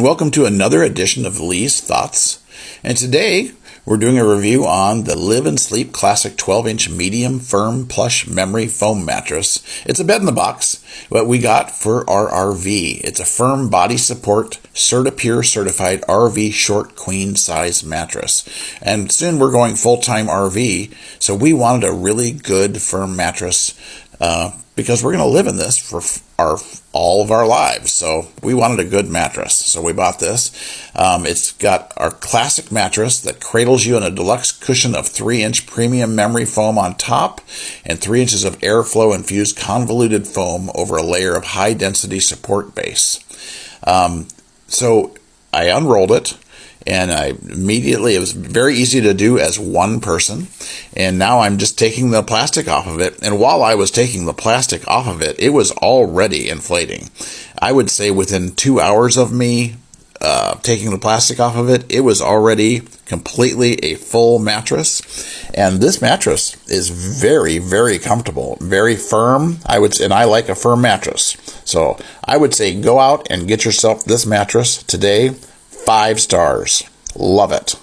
and welcome to another edition of Lee's Thoughts. And today we're doing a review on the Live and Sleep Classic 12-inch medium firm plush memory foam mattress. It's a bed in the box, what we got for our RV. It's a firm body support, Certi-PUR certified RV short queen size mattress. And soon we're going full-time RV, so we wanted a really good firm mattress because we're going to live in this for all of our lives. So we wanted a good mattress. So we bought this. It's got our classic mattress that cradles you in a deluxe cushion of 3-inch premium memory foam on top and 3 inches of airflow infused convoluted foam over a layer of high density support base. So I unrolled it. And it was very easy to do as one person. And now I'm just taking the plastic off of it. And while I was taking the plastic off of it, it was already inflating. I would say within 2 hours of me taking the plastic off of it, it was already completely a full mattress. And this mattress is very, very comfortable, very firm. And I like a firm mattress. So I would say go out and get yourself this mattress today. 5 stars. Love it.